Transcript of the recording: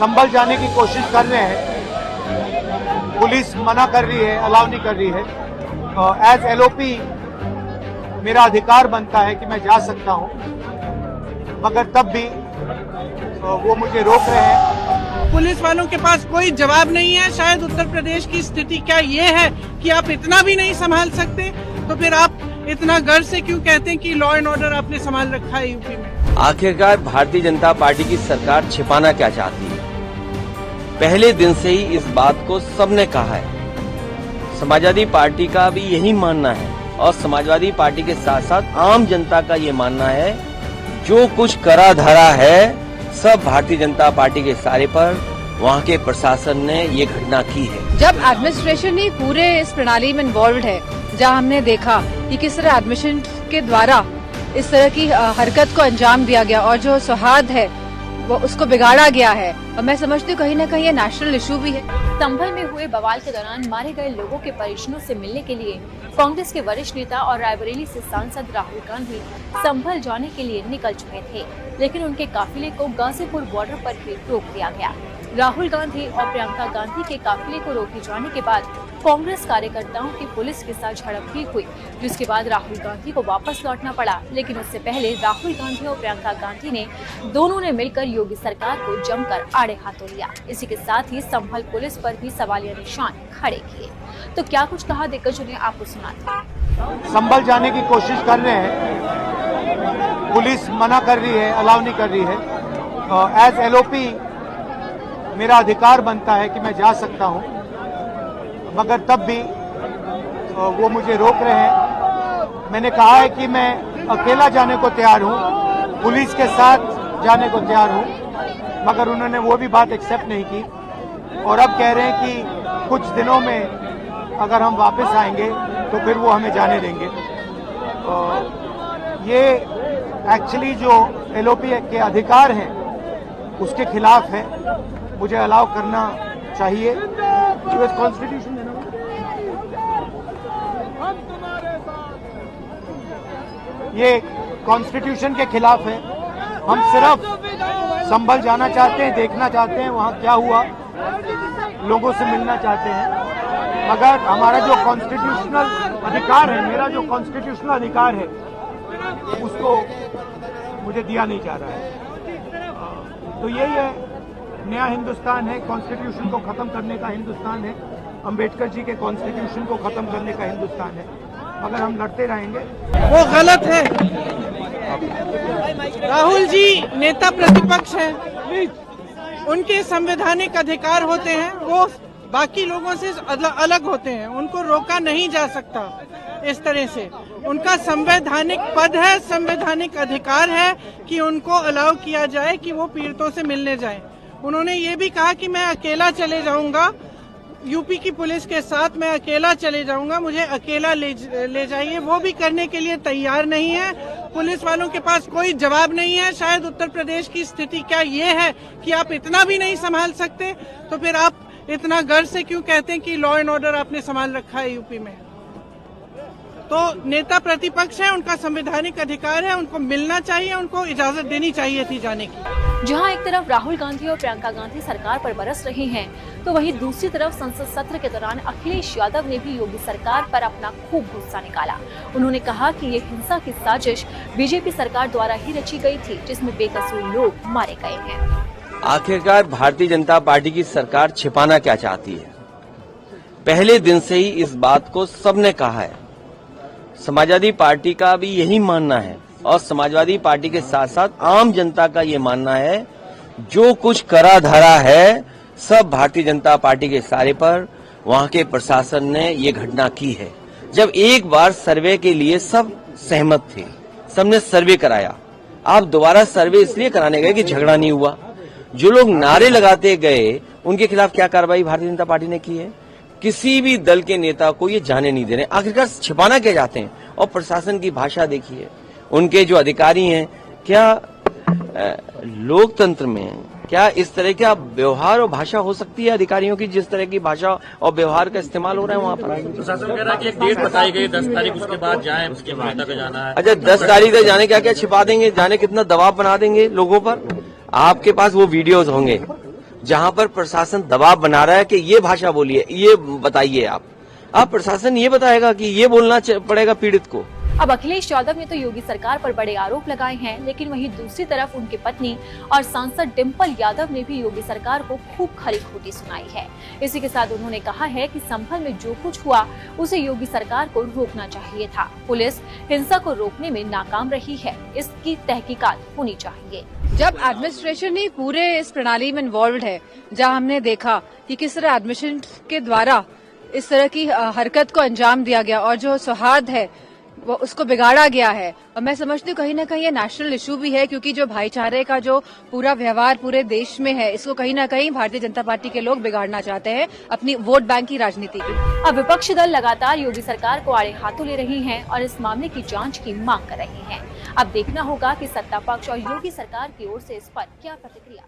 संभल जाने की कोशिश कर रहे हैं। पुलिस मना कर रही है, अलाउ नहीं कर रही है। एज एलओपी मेरा अधिकार बनता है कि मैं जा सकता हूं, मगर तब भी वो मुझे रोक रहे हैं। पुलिस वालों के पास कोई जवाब नहीं है। शायद उत्तर प्रदेश की स्थिति क्या ये है कि आप इतना भी नहीं संभाल सकते, तो फिर आप इतना गर्व से क्यों कहते हैं कि लॉ एंड ऑर्डर आपने संभाल रखा है यूपी में? आखिरकार भारतीय जनता पार्टी की सरकार छिपाना क्या चाहती है? पहले दिन से ही इस बात को सबने कहा है। समाजवादी पार्टी का भी यही मानना है और समाजवादी पार्टी के साथ साथ आम जनता का ये मानना है, जो कुछ करा धरा है सब भारतीय जनता पार्टी के इशारे पर वहाँ के प्रशासन ने ये घटना की है। जब एडमिनिस्ट्रेशन ही पूरे इस प्रणाली में इन्वॉल्व है, जहाँ हमने देखा कि किस तरह एडमिशन के द्वारा इस तरह की हरकत को अंजाम दिया गया और जो सौहार्द है वो उसको बिगाड़ा गया है, और मैं समझती हूँ कहीं न कहीं ये नेशनल इशू भी है। संभल में हुए बवाल के दौरान मारे गए लोगों के परिजनों से मिलने के लिए कांग्रेस के वरिष्ठ नेता और रायबरेली से सांसद राहुल गांधी संभल जाने के लिए निकल चुके थे, लेकिन उनके काफिले को गाजीपुर बॉर्डर पर ही रोक दिया गया। राहुल गांधी और प्रियंका गांधी के काफिले को रोके जाने के बाद कांग्रेस कार्यकर्ताओं की पुलिस के साथ झड़प भी हुई, जिसके बाद राहुल गांधी को वापस लौटना पड़ा। लेकिन उससे पहले राहुल गांधी और प्रियंका गांधी ने दोनों ने मिलकर योगी सरकार को जमकर आड़े हाथों लिया। इसी के साथ ही संभल पुलिस पर भी सवालिया निशान खड़े किए। तो क्या कुछ कहा दिग्गज ने आपको सुनाते। संभल जाने की कोशिश कर रहे हैं। पुलिस मना कर रही है, अलाउ नहीं कर रही है। एज एलओपी मेरा अधिकार बनता है कि मैं जा सकता हूं, मगर तब भी वो मुझे रोक रहे हैं। मैंने कहा है कि मैं अकेला जाने को तैयार हूं, पुलिस के साथ जाने को तैयार हूं, मगर उन्होंने वो भी बात एक्सेप्ट नहीं की और अब कह रहे हैं कि कुछ दिनों में अगर हम वापस आएंगे तो फिर वो हमें जाने देंगे। ये एक्चुअली जो एलओपी के अधिकार हैं उसके खिलाफ है। मुझे अलाउ करना चाहिए। यूएस कॉन्स्टिट्यूशन है ना, ये कॉन्स्टिट्यूशन के खिलाफ है। हम सिर्फ संभल जाना चाहते हैं, देखना चाहते हैं वहाँ क्या हुआ, लोगों से मिलना चाहते हैं, मगर हमारा जो कॉन्स्टिट्यूशनल अधिकार है, मेरा जो कॉन्स्टिट्यूशनल अधिकार है, उसको मुझे दिया नहीं जा रहा है। तो यही है, नया हिंदुस्तान है, कॉन्स्टिट्यूशन को खत्म करने का हिंदुस्तान है, अंबेडकर जी के कॉन्स्टिट्यूशन को खत्म करने का हिंदुस्तान है। अगर हम लड़ते रहेंगे वो गलत है। राहुल जी नेता प्रतिपक्ष हैं, उनके संवैधानिक अधिकार होते हैं, वो बाकी लोगों से अलग होते हैं, उनको रोका नहीं जा सकता इस तरह से। उनका संवैधानिक पद है, संवैधानिक अधिकार है कि उनको अलाउ किया जाए कि वो पीड़ितों से मिलने जाएं। उन्होंने ये भी कहा कि मैं अकेला चले जाऊंगा, यूपी की पुलिस के साथ मैं अकेला चले जाऊंगा, मुझे अकेला ले जाइए। वो भी करने के लिए तैयार नहीं है। पुलिस वालों के पास कोई जवाब नहीं है। शायद उत्तर प्रदेश की स्थिति क्या ये है कि आप इतना भी नहीं संभाल सकते, तो फिर आप इतना गर्व से क्यों कहते हैं कि लॉ एंड ऑर्डर आपने संभाल रखा है यूपी में? तो नेता प्रतिपक्ष है, उनका संवैधानिक अधिकार है, उनको मिलना चाहिए, उनको इजाजत देनी चाहिए थी जाने की। जहां एक तरफ राहुल गांधी और प्रियंका गांधी सरकार पर बरस रहे हैं, तो वहीं दूसरी तरफ संसद सत्र के दौरान अखिलेश यादव ने भी योगी सरकार पर अपना खूब गुस्सा निकाला। उन्होंने कहा कि ये हिंसा की साजिश बीजेपी सरकार द्वारा ही रची गई थी, जिसमें बेकसूर लोग मारे गए हैं। आखिरकार भारतीय जनता पार्टी की सरकार छिपाना क्या चाहती है? पहले दिन से ही इस बात को सबने कहा है। समाजवादी पार्टी का भी यही मानना है और समाजवादी पार्टी के साथ साथ आम जनता का ये मानना है, जो कुछ करा धरा है सब भारतीय जनता पार्टी के इशारे पर वहाँ के प्रशासन ने ये घटना की है। जब एक बार सर्वे के लिए सब सहमत थे, सबने सर्वे कराया, आप दोबारा सर्वे इसलिए कराने गए कि झगड़ा नहीं हुआ। जो लोग नारे लगाते गए उनके खिलाफ क्या कार्रवाई भारतीय जनता पार्टी ने की है? किसी भी दल के नेता को ये जाने नहीं दे रहे। आखिरकार छिपाना क्या चाहते हैं? और प्रशासन की भाषा देखिए, उनके जो अधिकारी हैं, क्या लोकतंत्र में क्या इस तरह का व्यवहार और भाषा हो सकती है अधिकारियों की, जिस तरह की भाषा और व्यवहार का इस्तेमाल हो रहा है वहाँ पर? प्रशासन कह रहा है कि एक डेट बताई गई 10 तारीख, उसके बाद जाए, उसके बाद तक जाना है। अच्छा, 10 तारीख तक जाने, क्या क्या छिपा देंगे? जाने कितना दबाव बना देंगे लोगों पर? आपके पास वो वीडियोस होंगे जहां पर प्रशासन दबाव बना रहा है कि ये भाषा बोलिए, ये बताइए आप प्रशासन ये बताएगा कि ये बोलना पड़ेगा पीड़ित को। अब अखिलेश यादव ने तो योगी सरकार पर बड़े आरोप लगाए हैं, लेकिन वहीं दूसरी तरफ उनकी पत्नी और सांसद डिंपल यादव ने भी योगी सरकार को खूब खरी खोटी सुनाई है। इसी के साथ उन्होंने कहा है कि संभल में जो कुछ हुआ उसे योगी सरकार को रोकना चाहिए था। पुलिस हिंसा को रोकने में नाकाम रही है, इसकी तहकीकात होनी चाहिए। जब एडमिनिस्ट्रेशन ही पूरे इस प्रणाली में इन्वॉल्व है, जहां हमने देखा कि किस तरह एडमिशन के द्वारा इस तरह की हरकत को अंजाम दिया गया और जो सौहार्द है वो उसको बिगाड़ा गया है। और मैं समझती हूँ कहीं ना कहीं ये नेशनल इशू भी है, क्योंकि जो भाईचारे का जो पूरा व्यवहार पूरे देश में है, इसको कहीं ना कहीं भारतीय जनता पार्टी के लोग बिगाड़ना चाहते हैं अपनी वोट बैंक की राजनीति की। अब विपक्षी दल लगातार योगी सरकार को आड़े हाथों ले रही हैं और इस मामले की जांच की मांग कर रही हैं। अब देखना होगा कि सत्ता पक्ष और योगी सरकार की ओर से इस पर क्या प्रतिक्रिया